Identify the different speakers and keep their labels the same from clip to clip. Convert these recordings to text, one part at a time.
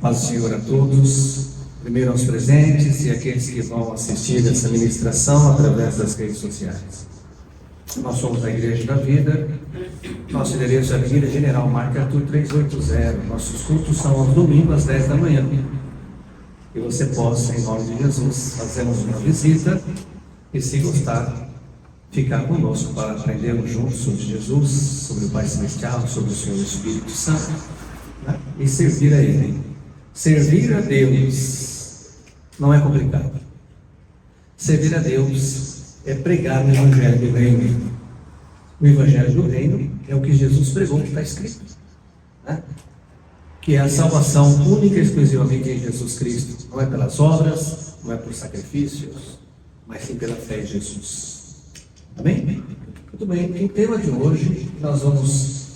Speaker 1: Paz do Senhor a todos, primeiro aos presentes e aqueles que vão assistir essa ministração através das redes sociais. Nós somos a Igreja da Vida, nosso endereço é a Avenida General Marco Arthur 380, nossos cultos são aos domingos às 10 da manhã. Que você possa, em nome de Jesus, fazermos uma visita e, se gostar, ficar conosco para aprendermos juntos sobre Jesus, sobre o Pai Celestial, sobre o Senhor Espírito Santo, né? E servir a Ele. Servir a Deus não é complicado. Servir a Deus é pregar o Evangelho do Reino. O Evangelho do Reino é o que Jesus pregou, que está escrito, né? Que é a salvação única e exclusivamente em Jesus Cristo. Não é pelas obras, não é por sacrifícios, mas sim pela fé em Jesus. Amém? Muito bem. O tema de hoje que nós vamos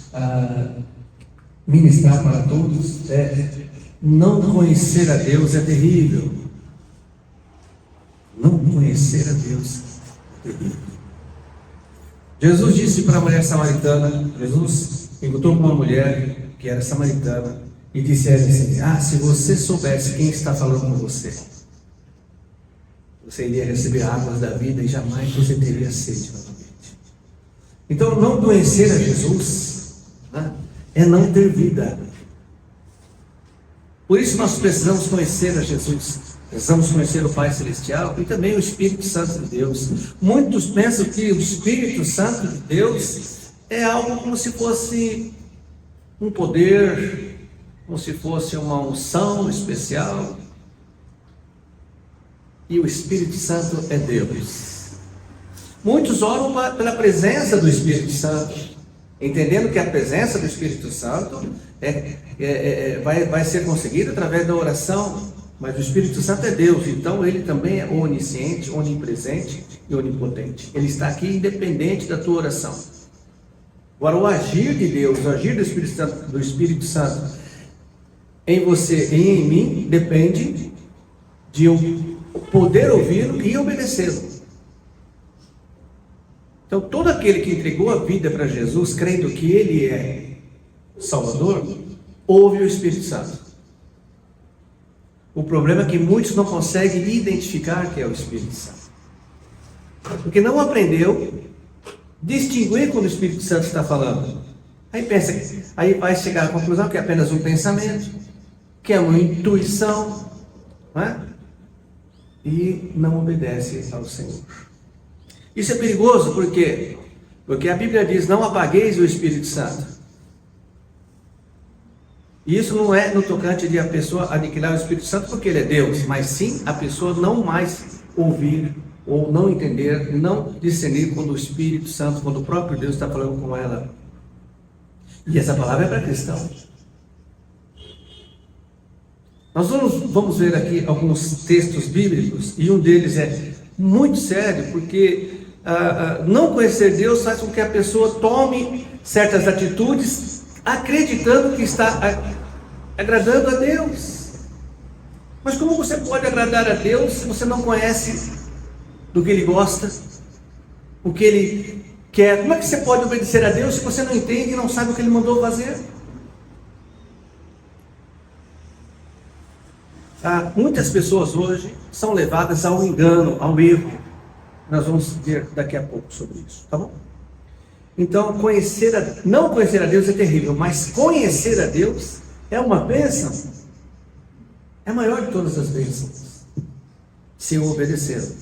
Speaker 1: ministrar para todos é: não conhecer a Deus é terrível. Não conhecer a Deus é terrível. Jesus disse para a mulher samaritana, Jesus encontrou com uma mulher que era samaritana e disse a ela assim: se você soubesse quem está falando com você, você iria receber águas da vida e jamais você teria sede novamente. Então, não conhecer a Jesus, né, é não ter vida. Por isso nós precisamos conhecer a Jesus, precisamos conhecer o Pai Celestial e também o Espírito Santo de Deus. Muitos pensam que o Espírito Santo de Deus é algo como se fosse um poder, como se fosse uma unção especial. E o Espírito Santo é Deus. Muitos oram pela presença do Espírito Santo, entendendo que a presença do Espírito Santo vai ser conseguida através da oração, mas o Espírito Santo é Deus, então ele também é onisciente, onipresente e onipotente. Ele está aqui independente da tua oração. Agora, o agir de Deus, o agir do Espírito Santo em você e em mim depende de eu poder ouvi-lo e obedecê-lo. Então, todo aquele que entregou a vida para Jesus, crendo que Ele é Salvador, ouve o Espírito Santo. O problema é que muitos não conseguem identificar que é o Espírito Santo, porque não aprendeu distinguir quando o Espírito Santo está falando. Aí vai chegar à conclusão que é apenas um pensamento, que é uma intuição, não é? E não obedece ao Senhor. Isso é perigoso, por quê? Porque a Bíblia diz: não apagueis o Espírito Santo. E isso não é no tocante de a pessoa aniquilar o Espírito Santo porque ele é Deus, mas sim a pessoa não mais ouvir, ou não entender, não discernir quando o Espírito Santo, quando o próprio Deus está falando com ela. E essa palavra é para cristão. Nós vamos ver aqui alguns textos bíblicos, e um deles é muito sério, porque não conhecer Deus faz com que a pessoa tome certas atitudes, acreditando que está agradando a Deus. Mas como você pode agradar a Deus se você não conhece do que Ele gosta, o que Ele quer? Como é que você pode obedecer a Deus se você não entende e não sabe o que Ele mandou fazer? Muitas pessoas hoje são levadas ao engano, ao erro. Nós vamos ver daqui a pouco sobre isso, tá bom? Então, não conhecer a Deus é terrível, mas conhecer a Deus é uma bênção. É a maior de todas as bênçãos, se eu obedecê-lo.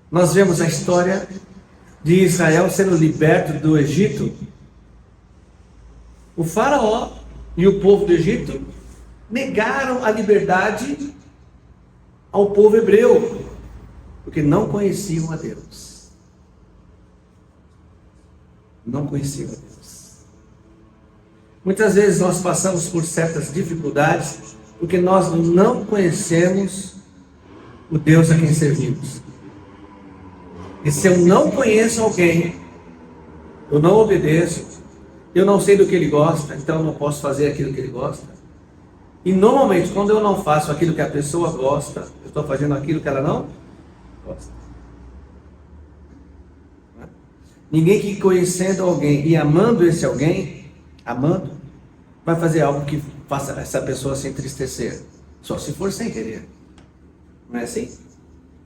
Speaker 1: Nós vemos a história de Israel sendo liberto do Egito. O faraó e o povo do Egito negaram a liberdade ao povo hebreu, porque não conheciam a Deus. Não conheciam a Deus. Muitas vezes nós passamos por certas dificuldades porque nós não conhecemos o Deus a quem servimos. E se eu não conheço alguém, eu não obedeço, eu não sei do que ele gosta, então eu não posso fazer aquilo que ele gosta. E normalmente, quando eu não faço aquilo que a pessoa gosta, eu estou fazendo aquilo que ela não gosta. Ninguém que conhecendo alguém e amando esse alguém, amando, vai fazer algo que faça essa pessoa se entristecer? Só se for sem querer. Não é assim?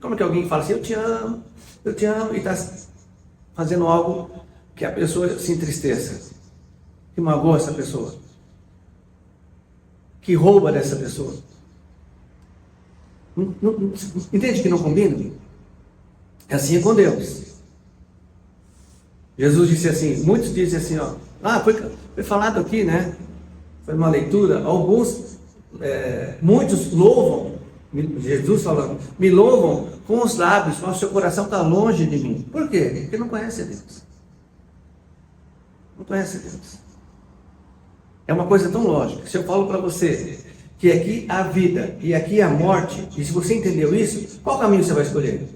Speaker 1: Como é que alguém fala assim, eu te amo, e está fazendo algo que a pessoa se entristeça, que magoa essa pessoa, que rouba dessa pessoa? Entende que não combina? Assim é com Deus. Jesus disse assim, muitos dizem assim, foi falado aqui, né? Foi uma leitura, muitos louvam, Jesus falando, me louvam com os lábios, mas o seu coração está longe de mim. Por quê? Porque não conhece a Deus. Não conhece a Deus. É uma coisa tão lógica. Se eu falo para você que aqui há vida e aqui há morte, e se você entendeu isso, qual caminho você vai escolher?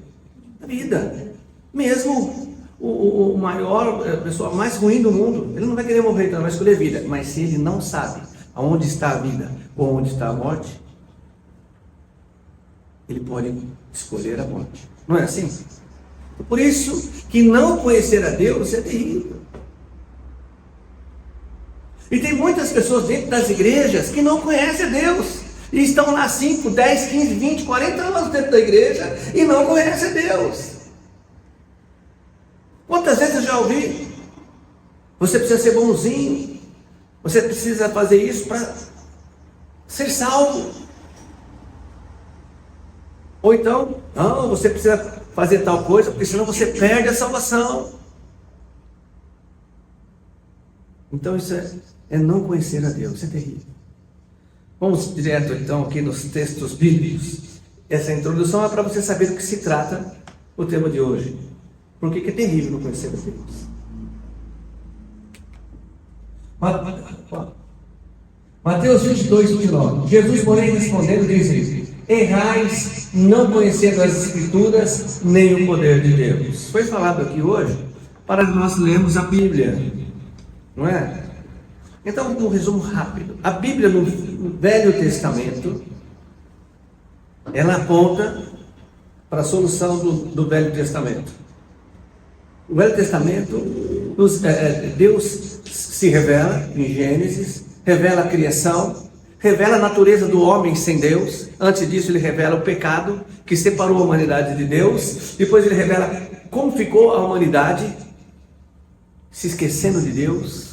Speaker 1: A vida. Mesmo o maior, a pessoa mais ruim do mundo, ele não vai querer morrer, então ele vai escolher vida. Mas se ele não sabe aonde está a vida ou onde está a morte, ele pode escolher a morte. Não é assim? Por isso que não conhecer a Deus é terrível. E tem muitas pessoas dentro das igrejas que não conhecem a Deus. E estão lá 5, 10, 15, 20, 40 anos dentro da igreja e não conhecem a Deus. Quantas vezes eu já ouvi? Você precisa ser bonzinho. Você precisa fazer isso para ser salvo. Ou então, não, você precisa fazer tal coisa, porque senão você perde a salvação. Então isso é não conhecer a Deus, isso é terrível. Vamos direto então aqui nos textos bíblicos. Essa introdução é para você saber do que se trata o tema de hoje. Por que é terrível não conhecer a Deus? Mateus 22, 29. Jesus, porém, respondendo, diz: errais, não conhecendo as Escrituras, nem o poder de Deus. Foi falado aqui hoje para nós lermos a Bíblia, não é? Então, um resumo rápido. A Bíblia no Velho Testamento, ela aponta para a solução do Velho Testamento. O Velho Testamento, Deus se revela em Gênesis, revela a criação, revela a natureza do homem sem Deus. Antes disso ele revela o pecado que separou a humanidade de Deus. Depois ele revela como ficou a humanidade se esquecendo de Deus.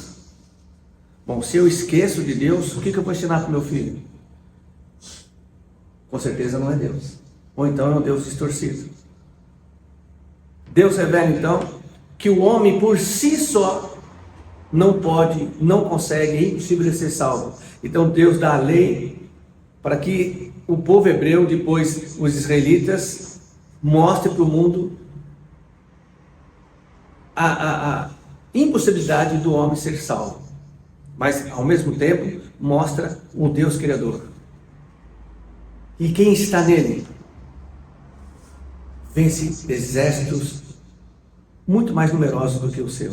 Speaker 1: Bom, se eu esqueço de Deus, o que eu vou ensinar para o meu filho? Com certeza não é Deus. Ou então é um Deus distorcido. Deus revela então que o homem por si só não pode, não consegue, é impossível ser salvo. Então Deus dá a lei para que o povo hebreu, depois os israelitas, mostre para o mundo a impossibilidade do homem ser salvo. Mas ao mesmo tempo mostra um Deus Criador. E quem está nele vence exércitos muito mais numerosos do que o seu.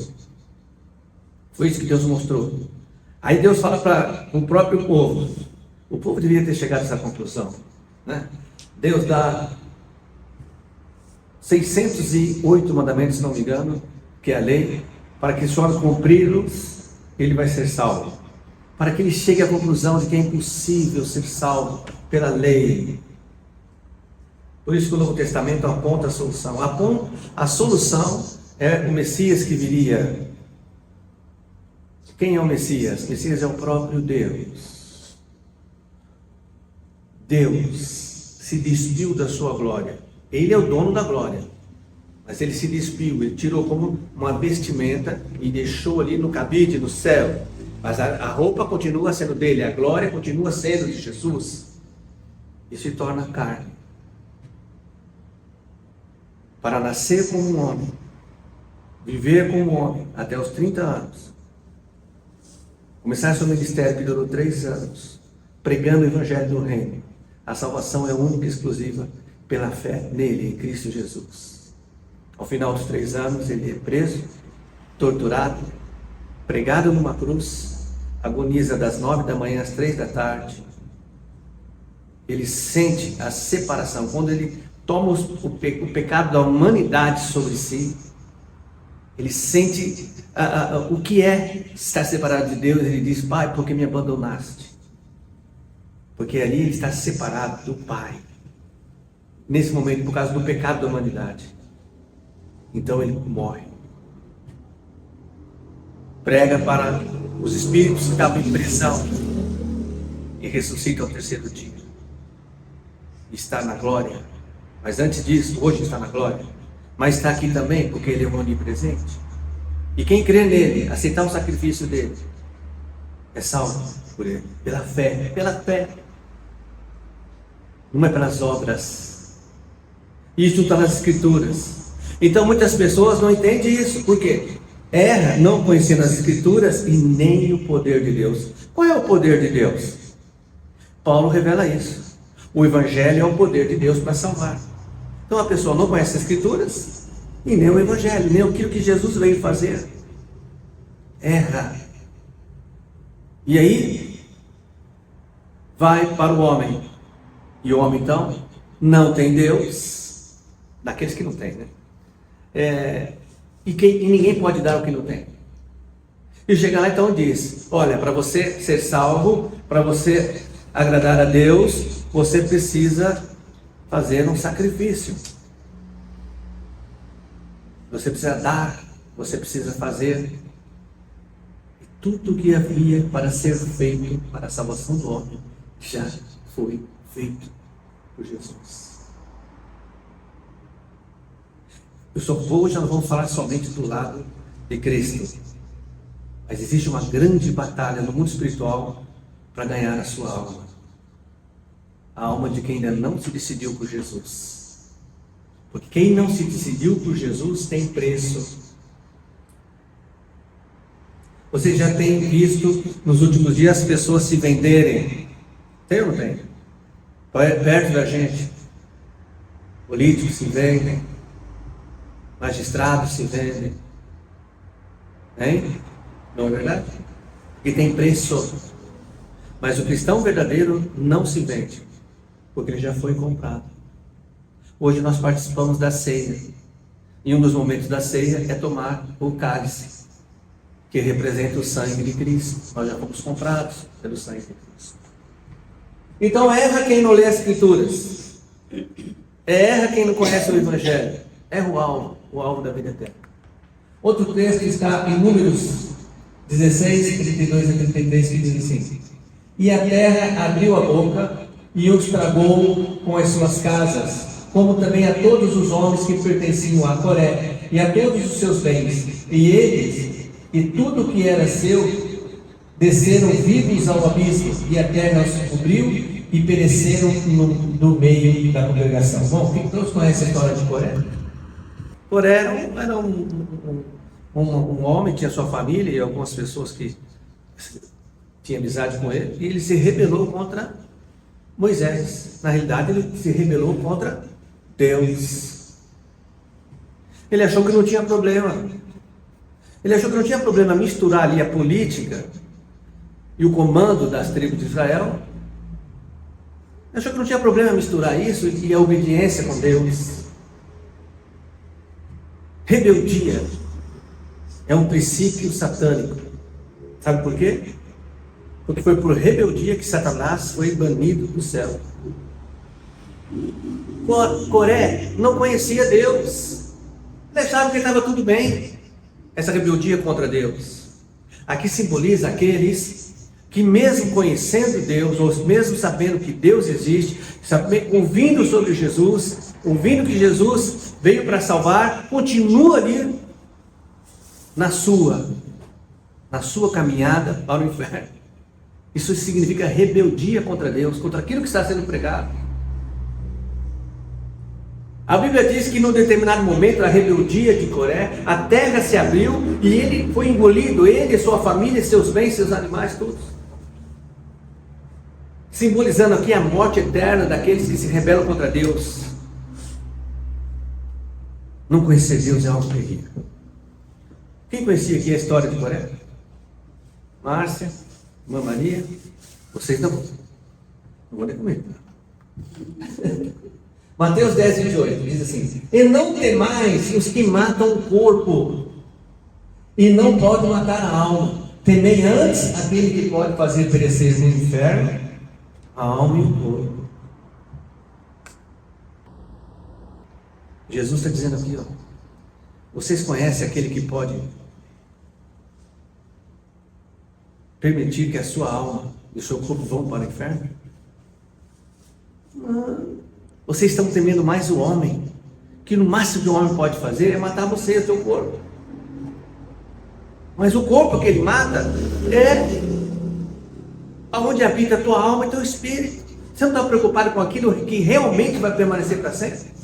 Speaker 1: Foi isso que Deus mostrou. Aí Deus fala para o próprio povo. O povo deveria ter chegado a essa conclusão, né? Deus dá 608 mandamentos, se não me engano, que é a lei, para que se o homem cumpri-los, ele vai ser salvo. Para que ele chegue à conclusão de que é impossível ser salvo pela lei. Por isso que o Novo Testamento aponta a solução. A solução é o Messias que viria. Quem é o Messias? O Messias é o próprio Deus. Deus se despiu da sua glória. Ele é o dono da glória. Mas ele se despiu, ele tirou como uma vestimenta e deixou ali no cabide, no céu. Mas a roupa continua sendo dele, a glória continua sendo de Jesus. E se torna carne. Para nascer como um homem, viver como um homem até os 30 anos. Começar seu ministério que durou 3 anos, pregando o Evangelho do Reino. A salvação é única e exclusiva pela fé nele, em Cristo Jesus. Ao final dos 3 anos, ele é preso, torturado, pregado numa cruz, agoniza das 9 da manhã às 3 da tarde. Ele sente a separação, quando ele toma o pecado da humanidade sobre si, Ele sente o que é estar separado de Deus. Ele diz: Pai, por que me abandonaste? Porque ali ele está separado do Pai, nesse momento, por causa do pecado da humanidade. Então ele morre. Prega para os espíritos que estavam em prisão e ressuscita ao terceiro dia. Está na glória. Mas antes disso, hoje está na glória. Mas está aqui também porque ele é onipresente. E quem crê nele, aceitar o sacrifício dele, é salvo por ele, pela fé. Pela fé. Não é pelas obras. Isso está nas Escrituras. Então muitas pessoas não entendem isso. Por quê? Erra não conhecendo as Escrituras e nem o poder de Deus. Qual é o poder de Deus? Paulo revela isso. O Evangelho é o poder de Deus para salvar. Então a pessoa não conhece as Escrituras e nem o Evangelho, nem aquilo que Jesus veio fazer. Erra. E aí vai para o homem. E o homem então não tem Deus. Daqueles que não tem, né? E ninguém pode dar o que não tem. E chega lá então e diz: olha, para você ser salvo, para você agradar a Deus, você precisa fazer um sacrifício. Você precisa dar, você precisa fazer. E tudo que havia para ser feito para a salvação do homem já foi feito por Jesus. Hoje nós vamos falar somente do lado de Cristo. Mas existe uma grande batalha no mundo espiritual para ganhar a sua alma. A alma de quem ainda não se decidiu por Jesus. Porque quem não se decidiu por Jesus tem preço. Você já tem visto nos últimos dias as pessoas se venderem? Tem ou não tem? Perto da gente. Políticos se vendem. Magistrados se vendem. Hein? Não é verdade? E tem preço. Mas o cristão verdadeiro não se vende, porque ele já foi comprado. Hoje nós participamos da ceia. E um dos momentos da ceia é tomar o cálice, que representa o sangue de Cristo. Nós já fomos comprados pelo sangue de Cristo. Então erra quem não lê as Escrituras. Erra quem não conhece o Evangelho. Erra o alvo da vida eterna. Outro texto está em Números 16, 32 a 33, que diz assim: e a terra abriu a boca e os tragou com as suas casas, como também a todos os homens que pertenciam a Coré, e a todos os seus bens. E eles, e tudo que era seu, desceram vivos ao abismo, e a terra os cobriu, e pereceram no meio da congregação. Bom, todos conhecem a história de Coré? Coré era um homem, tinha sua família e algumas pessoas que tinham amizade com ele, e ele se rebelou contra Moisés. Na realidade, ele se rebelou contra Deus. Ele achou que não tinha problema. Ele achou que não tinha problema misturar ali a política e o comando das tribos de Israel. Ele achou que não tinha problema misturar isso e a obediência com Deus. Rebeldia é um princípio satânico. Sabe por quê? Porque foi por rebeldia que Satanás foi banido do céu. Coré não conhecia Deus. Ele achava que estava tudo bem. Essa rebeldia contra Deus. Aqui simboliza aqueles que, mesmo conhecendo Deus, ou mesmo sabendo que Deus existe, ouvindo sobre Jesus, ouvindo que Jesus veio para salvar, continua ali na sua caminhada para o inferno. Isso significa rebeldia contra Deus, contra aquilo que está sendo pregado. A Bíblia diz que num determinado momento, a rebeldia de Coré, a terra se abriu e ele foi engolido, ele, sua família, seus bens, seus animais, todos. Simbolizando aqui a morte eterna daqueles que se rebelam contra Deus. Não conhecer Deus é algo terrível. Quem conhecia aqui a história de Coré? Márcia, Irmã Maria? Vocês não vou nem comentar. Mateus 10, 28 diz assim: e não temais os que matam o corpo, e não pode matar a alma. Temei antes aquele que pode fazer perecer no inferno a alma e o corpo. Jesus está dizendo aqui, ó, vocês conhecem aquele que pode permitir que a sua alma e o seu corpo vão para o inferno? Não. Vocês estão temendo mais o homem, que no máximo que o homem pode fazer é matar você e o seu corpo. Mas o corpo que ele mata é aonde habita a tua alma e teu espírito. Você não está preocupado com aquilo que realmente vai permanecer para sempre?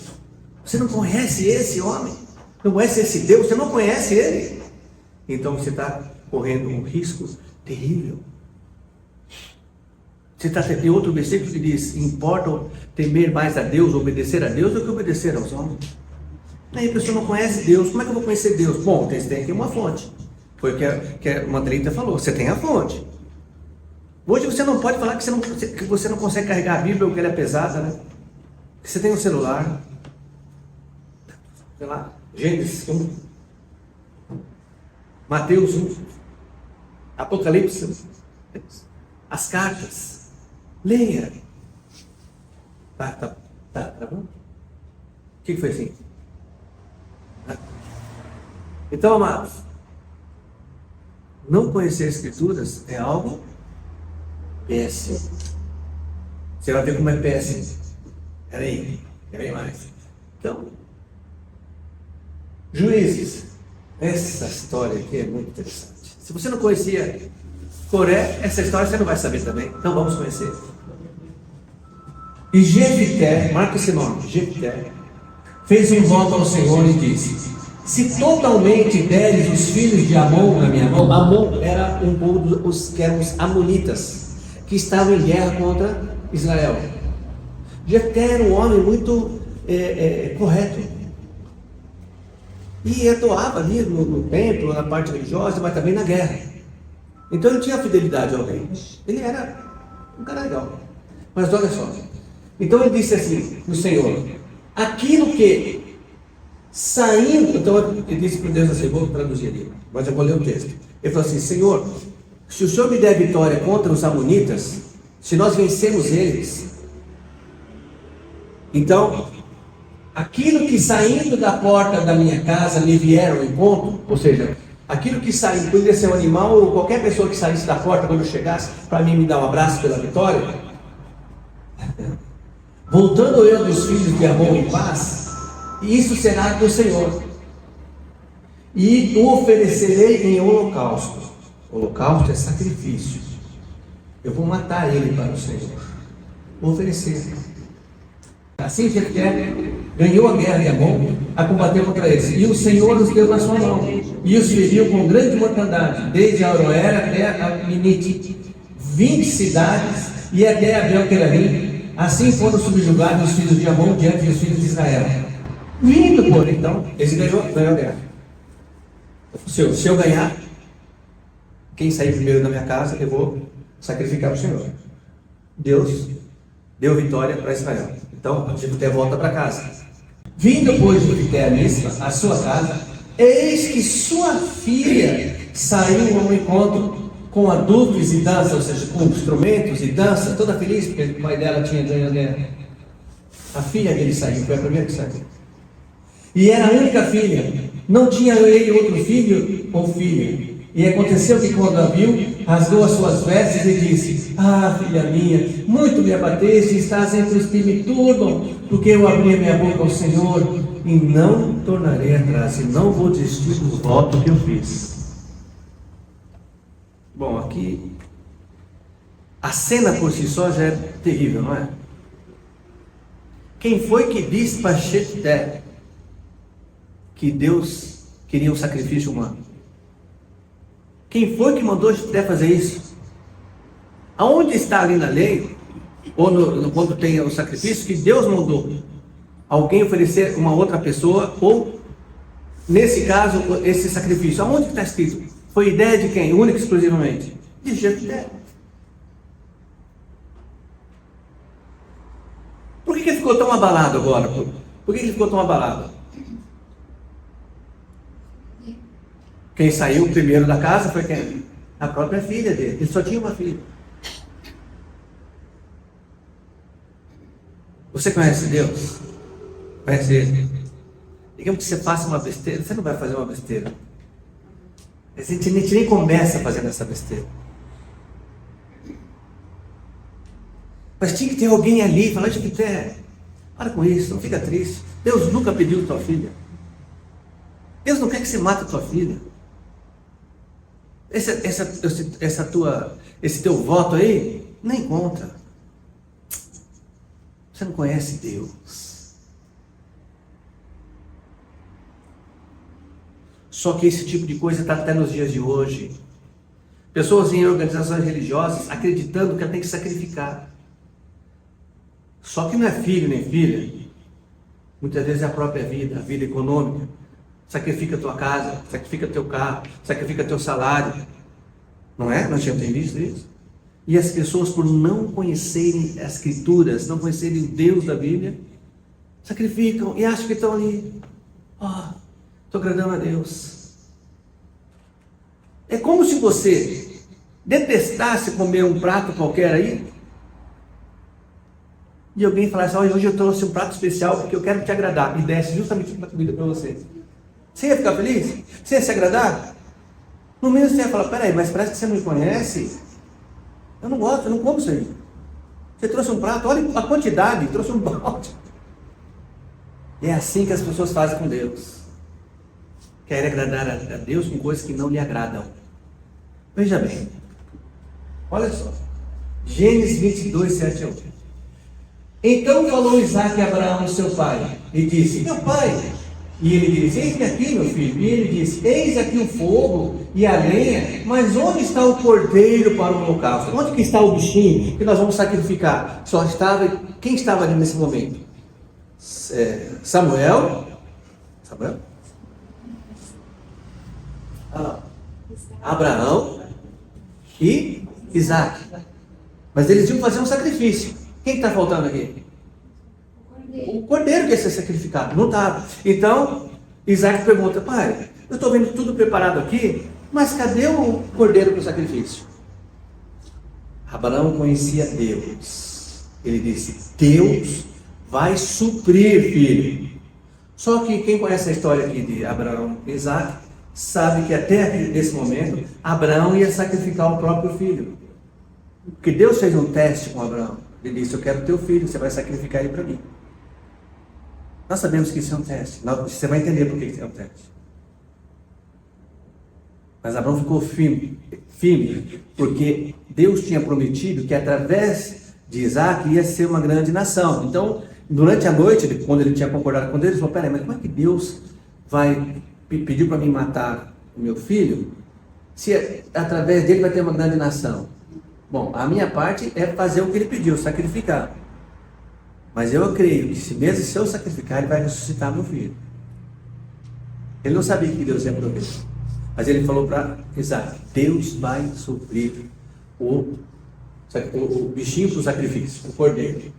Speaker 1: Você não conhece esse homem? Não conhece esse Deus? Você não conhece ele? Então você está correndo um risco terrível. Tem outro versículo que diz: importa temer mais a Deus, obedecer a Deus, do que obedecer aos homens. Aí a pessoa não conhece Deus. Como é que eu vou conhecer Deus? Bom, tem aqui uma fonte. Foi o que a Madreita falou. Você tem a fonte. Hoje você não pode falar que você não consegue carregar a Bíblia porque ela é pesada, né? Você tem um celular, sei lá, Gênesis 1, Mateus 1, Apocalipse, as cartas. Leia. Tá bom? O que foi assim? Então, amados, não conhecer as Escrituras é algo péssimo. Você vai ver como é péssimo. Peraí mais. Então, Juízes, essa história aqui é muito interessante. Se você não conhecia Coré, essa história você não vai saber também. Então vamos conhecer. E Jefité, marca esse nome, Jefité, fez um voto ao Senhor e disse: se totalmente deres os filhos de Amon na minha mão. Amon era um povo que eram os amonitas, que estavam em guerra contra Israel. Jefté era um homem muito correto. E atuava ali no templo, na parte religiosa, mas também na guerra. Então ele tinha fidelidade ao rei. Ele era um cara legal. Mas olha só. Então ele disse assim no Senhor: aquilo que saindo. Então ele disse para Deus assim, vou traduzir ali, mas eu vou ler o texto. Ele falou assim: Senhor, se o Senhor me der vitória contra os amonitas, se nós vencemos eles, então aquilo que saindo da porta da minha casa me vieram ao encontro, ou seja, aquilo que saiu, poderia ser um animal ou qualquer pessoa que saísse da porta quando eu chegasse, para mim me dar um abraço pela vitória, voltando eu dos filhos de Amon em paz, isso será do Senhor, e o oferecerei em holocausto. Holocausto é sacrifício. Eu vou matar ele para o Senhor, vou oferecer. Assim Jefté ganhou a guerra de Amon, a combater contra eles, e o Senhor os deu na sua mão, e os feriu com grande mortandade, desde a Aroera até a Minite, 20 cidades, e até a Belquerarim. Assim foram subjugados os filhos de Amon diante dos filhos de Israel. Vindo, porém, então, esse ganhou a guerra. Se eu ganhar, quem sair primeiro da minha casa, eu vou sacrificar para o Senhor. Deus deu vitória para Israel. Então, Jefté volta para casa. Vindo, pois, Jefté a Mispa, a sua casa, eis que sua filha saiu ao encontro com adufes e dança, ou seja, com instrumentos e dança, toda feliz, porque o pai dela tinha ganho a guerra. A filha dele saiu, foi a primeira que saiu. E era a única filha, não tinha ele outro filho ou filha. E aconteceu que quando a viu, rasgou as suas vestes e disse: ah, filha minha, muito me abateste, estás entre os que me turbam, porque eu abri a minha boca ao Senhor, e não tornarei atrás, e não vou desistir do voto que eu fiz. Bom, aqui a cena por si só já é terrível, não é? Quem foi que disse para Jefté que Deus queria um sacrifício humano? Quem foi que mandou Jefté fazer isso? Aonde está ali na lei, ou quando tem o sacrifício, que Deus mandou alguém oferecer uma outra pessoa, ou nesse caso, esse sacrifício? Aonde está escrito? Foi ideia de quem? Única e exclusivamente? De Jefté. Por que ele ficou tão abalado agora? Por que ele ficou tão abalado? Quem saiu primeiro da casa foi quem? A própria filha dele. Ele só tinha uma filha. Você conhece Deus? Conhece Ele? Digamos que você faça uma besteira, você não vai fazer uma besteira. A gente nem começa fazendo essa besteira. Mas tinha que ter alguém ali, falando que para com isso, não fica triste. Deus nunca pediu tua filha. Deus não quer que você mate a tua filha. Esse teu voto aí, nem conta. Você não conhece Deus. Só que esse tipo de coisa está até nos dias de hoje. Pessoas em organizações religiosas acreditando que ela tem que sacrificar. Só que não é filho nem filha. Muitas vezes é a própria vida, a vida econômica. Sacrifica a tua casa, sacrifica teu carro, sacrifica teu salário. Não é? Nós já temos visto isso. E as pessoas, por não conhecerem as Escrituras, não conhecerem o Deus da Bíblia, sacrificam e acham que estão ali. Estou agradando a Deus. É como se você detestasse comer um prato qualquer aí, e alguém falasse, hoje eu trouxe um prato especial porque eu quero te agradar, e desse justamente uma comida para você. Você ia ficar feliz? Você ia se agradar? No menos você ia falar, peraí, mas parece que você não me conhece. Eu não gosto, eu não como isso aí. Você trouxe um prato, olha a quantidade, trouxe um balde. E é assim que as pessoas fazem com Deus. Querem agradar a Deus com coisas que não lhe agradam. Veja bem, olha só, Gênesis 22, 7 a 8. Então falou Isaque a Abraão, seu pai, e disse, meu pai. E ele disse, eis-me aqui, meu filho. E ele disse, eis aqui o fogo e a lenha, mas onde está o cordeiro para o holocausto? Onde que está o bichinho que nós vamos sacrificar? Quem estava ali nesse momento? Samuel? Abraão e Isaque. Mas eles iam fazer um sacrifício. Quem está faltando aqui? O cordeiro que ia ser sacrificado. Não estava. Então, Isaque pergunta, pai, eu estou vendo tudo preparado aqui, mas cadê o cordeiro para o sacrifício? Abraão conhecia Deus. Ele disse, Deus vai suprir, filho. Só que quem conhece a história aqui de Abraão e Isaque, sabe que até nesse momento, Abraão ia sacrificar o próprio filho. Porque Deus fez um teste com Abraão. Ele disse, eu quero teu filho, você vai sacrificar ele para mim. Nós sabemos que isso é um teste. Você vai entender por que isso é um teste. Mas Abraão ficou firme, porque Deus tinha prometido que através de Isaque ia ser uma grande nação. Então, durante a noite, quando ele tinha concordado com Deus, ele falou, peraí, mas como é que Deus vai pedir para mim matar o meu filho, se através dele vai ter uma grande nação? Bom, a minha parte é fazer o que ele pediu, sacrificar. Mas eu creio que mesmo se eu sacrificar, ele vai ressuscitar meu filho. Ele não sabia que Deus ia prover. Mas ele falou para Isaque, Deus vai suprir o bichinho para o sacrifício, o cordeiro.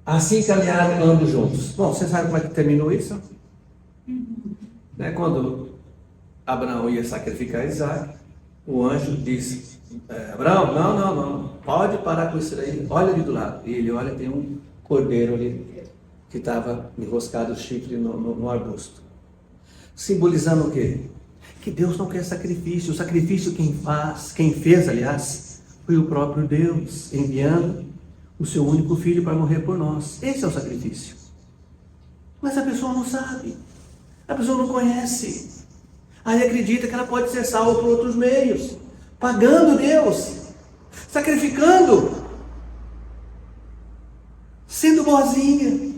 Speaker 1: Assim caminharam ambos juntos. Bom, você sabe como é que terminou isso? Né? Quando Abraão ia sacrificar Isaque, o anjo disse, Abraão, não, pode parar com isso aí, olha ali do lado. E ele olha, tem um cordeiro ali, que estava enroscado o chifre no arbusto. Simbolizando o quê? Que Deus não quer sacrifício. O sacrifício quem fez, aliás, foi o próprio Deus, enviando o seu único filho para morrer por nós. Esse é o sacrifício. Mas a pessoa não sabe, a pessoa não conhece. Aí acredita que ela pode ser salva por outros meios, pagando Deus, sacrificando, sendo boazinha,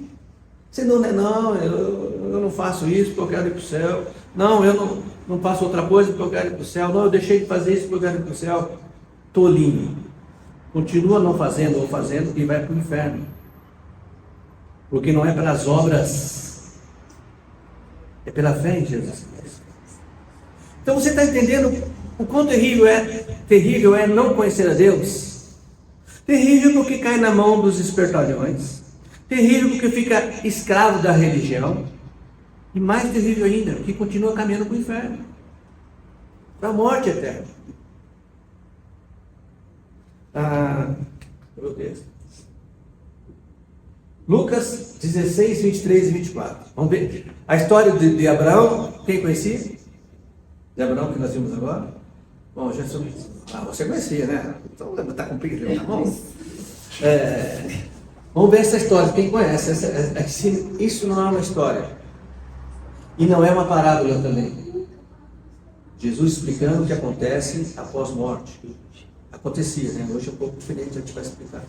Speaker 1: sendo, não, eu não faço isso porque eu quero ir para o céu, não, eu não faço outra coisa porque eu quero ir para o céu, não, eu deixei de fazer isso porque eu quero ir para o céu. Tolinho, continua não fazendo ou fazendo e vai para o inferno, porque não é pelas obras, é pela fé em Jesus Cristo. Então você está entendendo o quão terrível é não conhecer a Deus? Terrível porque cai na mão dos espertalhões, terrível porque fica escravo da religião,
Speaker 2: E mais terrível ainda, que continua caminhando para o inferno, para a morte eterna. Meu Deus. Lucas 16, 23 e 24. Vamos ver a história de Abraão. Quem conhecia? De Abraão que nós vimos agora? Bom, já somos. Você conhecia, né? Então está com pique na mão. Vamos ver essa história. Quem conhece? Isso não é uma história. E não é uma parábola também. Jesus explicando o que acontece após morte. Acontecia, né? Hoje é um pouco diferente, a gente vai explicar.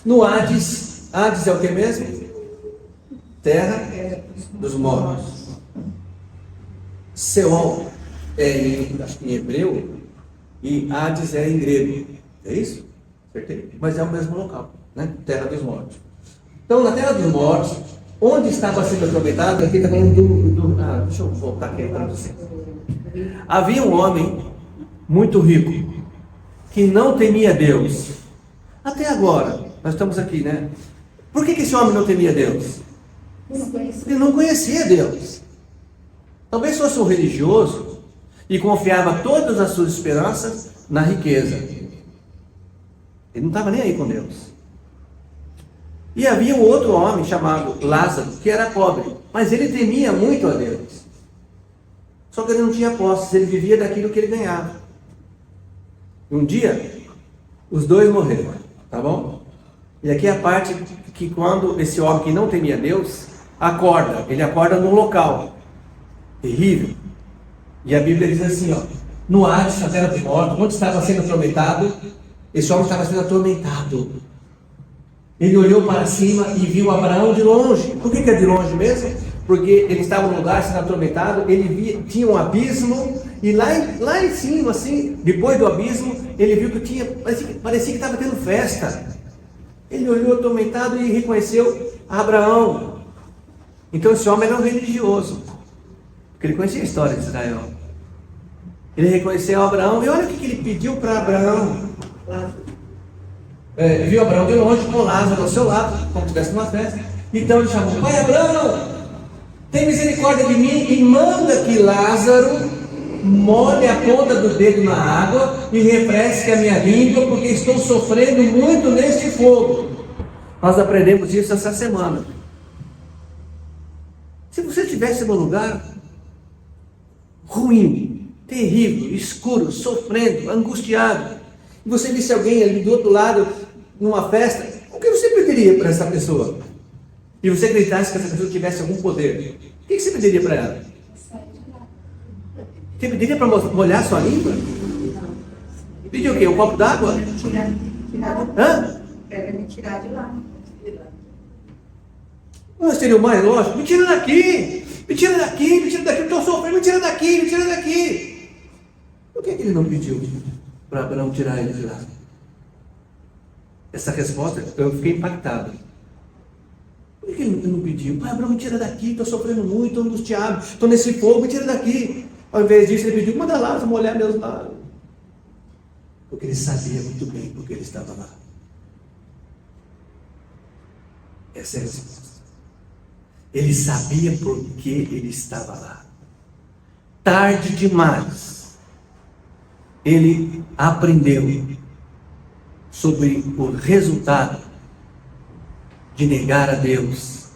Speaker 2: No Hades, Hades é o que mesmo? Terra dos mortos. Seol é acho que em hebreu e Hades é em grego. É isso? Acertei? Mas é o mesmo local, né? Terra dos mortos. Então, na Terra dos mortos, onde estava sendo aproveitado, aqui está falando deixa eu voltar aqui para você. Havia um homem muito rico que não temia Deus. Até agora, nós estamos aqui, né? Por que esse homem não temia Deus? Ele não conhecia Deus. Talvez fosse um religioso e confiava todas as suas esperanças na riqueza. Ele não estava nem aí com Deus. E havia um outro homem chamado Lázaro, que era pobre, mas ele temia muito a Deus. Só que ele não tinha posses, ele vivia daquilo que ele ganhava. Um dia, os dois morreram, tá bom? E aqui é a parte que quando esse homem que não temia Deus, acorda, ele acorda num local terrível. E a Bíblia diz assim, no Hades, na terra dos mortos, onde estava sendo atormentado, esse homem estava sendo atormentado. Ele olhou para cima e viu Abraão de longe. Por que é de longe mesmo? Porque ele estava num lugar sendo atormentado, tinha um abismo, e lá em cima, assim, depois do abismo, ele viu que parecia que estava tendo festa. Ele olhou atormentado e reconheceu Abraão. Então esse homem era um religioso, porque ele conhecia a história de Israel. Ele reconheceu Abraão, e olha o que ele pediu para Abraão. Viu Abraão de longe com Lázaro ao seu lado, como se estivesse numa festa. Então ele chamou: pai Abraão, tem misericórdia de mim e manda que Lázaro molhe a ponta do dedo na água e refresque a minha língua, porque estou sofrendo muito neste fogo. Nós aprendemos isso essa semana. Se você estivesse num lugar ruim, terrível, escuro, sofrendo, angustiado, e você visse alguém ali do outro lado, numa festa, o que você pediria para essa pessoa? E você acreditasse que essa pessoa tivesse algum poder, o que você pediria para ela? Você pediria para molhar sua língua? Pediu o quê? Um copo d'água? Hã?
Speaker 3: Era me tirar de lá.
Speaker 2: Mas seria o mais lógico: me tira daqui, me tira daqui, me tira daqui, eu estou sofrendo, me tira daqui, me tira daqui. Por que ele não pediu para Abraão tirar ele de lá? Essa resposta, eu fiquei impactado. Por que ele não pediu? Pai, Abraão, me tira daqui, estou sofrendo muito, estou angustiado, estou nesse fogo, me tira daqui. Ao invés disso, ele pediu: manda lá, molhar meus lábios. Porque ele sabia muito bem porque ele estava lá. Essa é a resposta. Ele sabia por que ele estava lá. Tarde demais, ele aprendeu sobre o resultado de negar a Deus,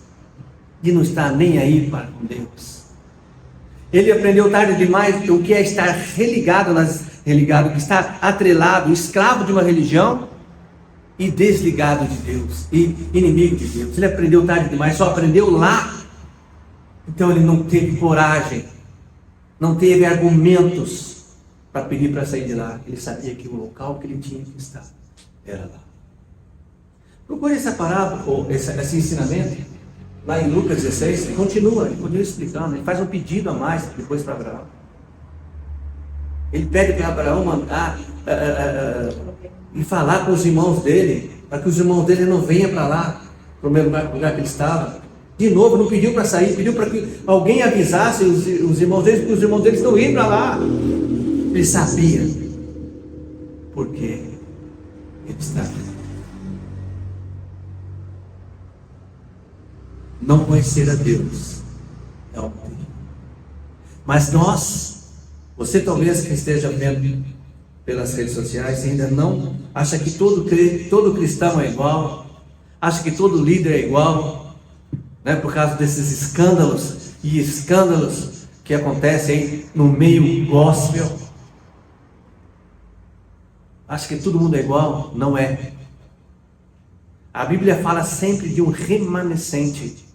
Speaker 2: de não estar nem aí para com Deus. Ele aprendeu tarde demais o que é estar religado, que está atrelado, escravo de uma religião e desligado de Deus, e inimigo de Deus. Ele aprendeu tarde demais, só aprendeu lá. Então ele não teve coragem, não teve argumentos para pedir para sair de lá. Ele sabia que o local que ele tinha que estar era lá. Procure essa parábola, ou esse ensinamento, lá em Lucas 16, ele continua explicando, ele faz um pedido a mais depois para Abraão. Ele pede para Abraão mandar e falar com os irmãos dele, para que os irmãos dele não venham para lá, para o mesmo lugar que ele estava. De novo, não pediu para sair, pediu para que alguém avisasse os irmãos deles, porque os irmãos deles estão indo para lá. Ele sabia porque ele estava. Não conhecer a Deus é um
Speaker 1: Mas você talvez que esteja vendo pelas redes sociais, ainda não acha que todo cristão é igual, acha que todo líder é igual, né, por causa desses escândalos que acontecem aí no meio gospel. Acha que todo mundo é igual? Não é. A Bíblia fala sempre de um remanescente.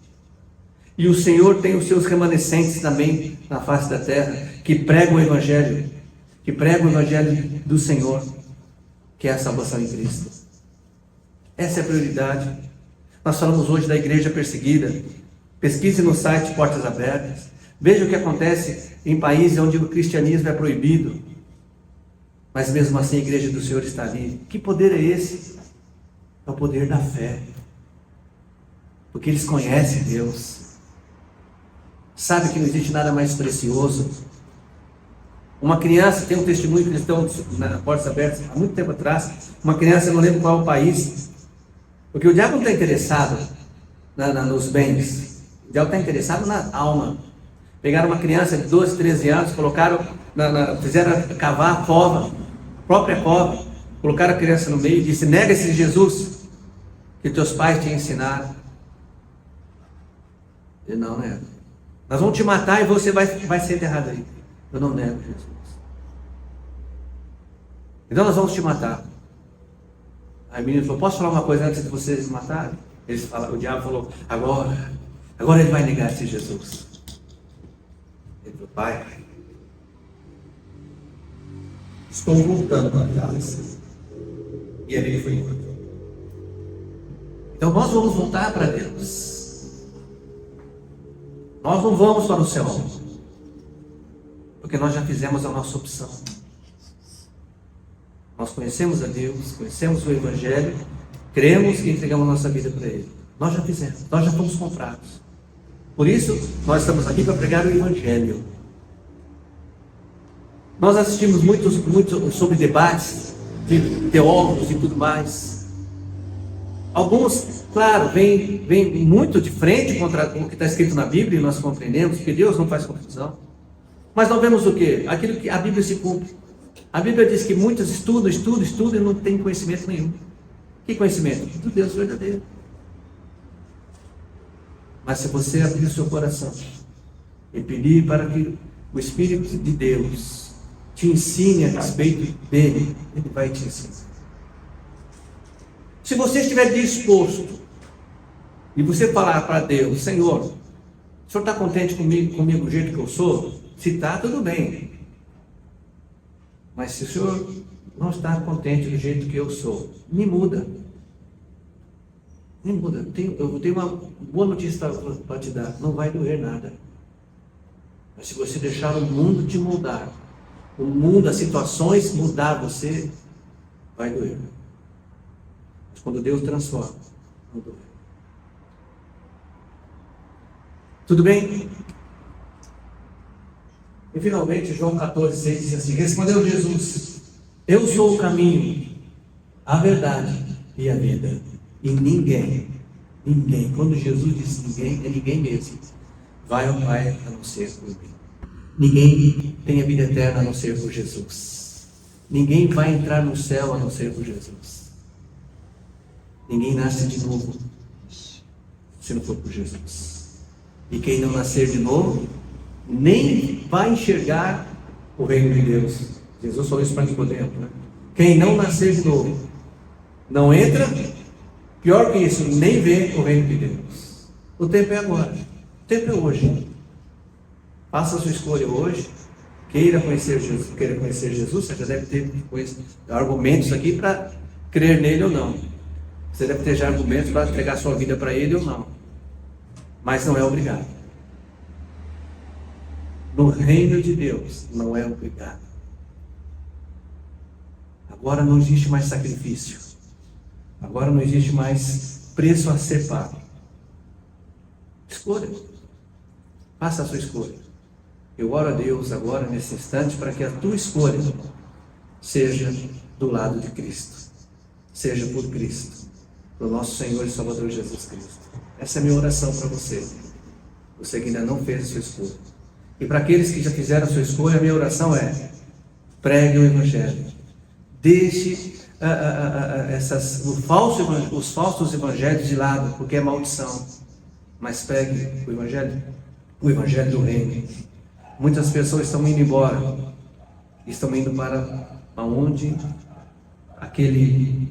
Speaker 1: E o Senhor tem os seus remanescentes também na face da terra, que pregam o Evangelho, do Senhor, que é a salvação em Cristo. Essa é a prioridade. Nós falamos hoje da igreja perseguida. Pesquise no site Portas Abertas. Veja o que acontece em países onde o cristianismo é proibido. Mas mesmo assim a igreja do Senhor está ali. Que poder é esse? É o poder da fé. Porque eles conhecem Deus. Sabe que não existe nada mais precioso. Uma criança, tem um testemunho cristão na Portas Abertas, há muito tempo atrás, uma criança, eu não lembro qual é o país, porque o diabo não está interessado nos bens, o diabo está interessado na alma. Pegaram uma criança de 12, 13 anos, colocaram, fizeram cavar a cova, a própria cova, colocaram a criança no meio e disse: nega esse Jesus que teus pais te ensinaram. Ele: não nego. Nós vamos te matar e você vai ser enterrado aí. Eu não nego Jesus. Então nós vamos te matar. Aí o menino falou: posso falar uma coisa antes de vocês me matarem? O diabo falou: agora ele vai negar esse Jesus. Ele falou: pai, estou voltando para casa. E ali ele foi embora. Então nós vamos voltar para Deus. Nós não vamos para o céu, porque nós já fizemos a nossa opção. Nós conhecemos a Deus, conhecemos o Evangelho, cremos e entregamos a nossa vida para Ele. Nós já fizemos, nós já fomos comprados. Por isso, nós estamos aqui para pregar o Evangelho. Nós assistimos muito sobre debates de teólogos e tudo mais. Alguns, claro, vêm muito de frente contra o que está escrito na Bíblia, e nós compreendemos, porque Deus não faz confusão. Mas nós vemos o quê? Aquilo que a Bíblia se cumpre. A Bíblia diz que muitos estudam e não têm conhecimento nenhum. Que conhecimento? Do Deus verdadeiro. Mas se você abrir o seu coração e pedir para que o Espírito de Deus te ensine a respeito dele, ele vai te ensinar. Se você estiver disposto e você falar para Deus: Senhor, o Senhor está contente comigo do jeito que eu sou? Se está, tudo bem. Mas se o Senhor não está contente do jeito que eu sou, me muda. Me muda. Eu tenho uma boa notícia para te dar: não vai doer nada. Mas se você deixar o mundo te mudar, o mundo, as situações mudar você, vai doer. Mas quando Deus transforma, não dói. Tudo bem? E finalmente João 14,6 diz assim: respondeu Jesus: eu sou o caminho, a verdade e a vida. E ninguém, quando Jesus diz ninguém, é ninguém mesmo, vai ao Pai a não ser por mim. Ninguém tem a vida eterna a não ser por Jesus. Ninguém vai entrar no céu a não ser por Jesus. Ninguém nasce de novo se não for por Jesus. E quem não nascer de novo nem vai enxergar o reino de Deus. Jesus falou isso para Nicodemo, né? Quem não nascer de novo não entra, pior que isso, nem vê o reino de Deus. O tempo é agora, o tempo é hoje. Faça a sua escolha hoje. Queira conhecer Jesus, você já deve ter argumentos aqui para crer nele ou não. Você deve ter já argumentos para entregar sua vida para ele ou não. Mas não é obrigado. No reino de Deus, não é obrigado. Agora não existe mais sacrifício. Agora não existe mais preço a ser pago. Escolha. Faça a sua escolha. Eu oro a Deus agora, nesse instante, para que a tua escolha seja do lado de Cristo. Seja por Cristo. Pelo nosso Senhor e Salvador Jesus Cristo. Essa é a minha oração para você. Você que ainda não fez a sua escolha. E para aqueles que já fizeram a sua escolha, a minha oração é: pregue o Evangelho. Deixe os falsos evangelhos de lado, porque é maldição. Mas pregue o Evangelho do Reino. Muitas pessoas estão indo embora, estão indo para onde aquele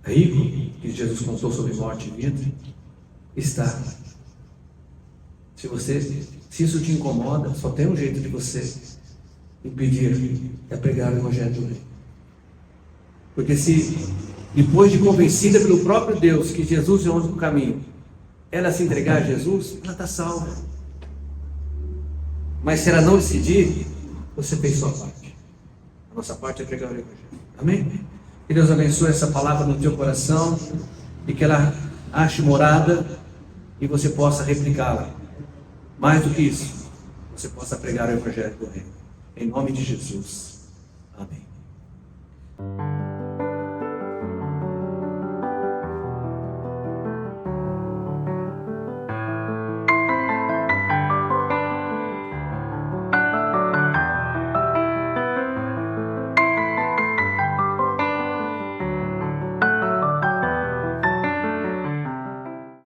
Speaker 1: rico que Jesus contou sobre morte e vida está. Se isso te incomoda, só tem um jeito de você impedir, é pregar o Evangelho do Reino. Porque se depois de convencida pelo próprio Deus que Jesus é o único caminho, ela se entregar a Jesus, ela está salva. Mas se ela não decidir, você fez sua parte. A nossa parte é pregar o Evangelho. Amém? Que Deus abençoe essa palavra no teu coração e que ela ache morada e você possa replicá-la. Mais do que isso, você possa pregar o Evangelho do Reino. Em nome de Jesus. Amém.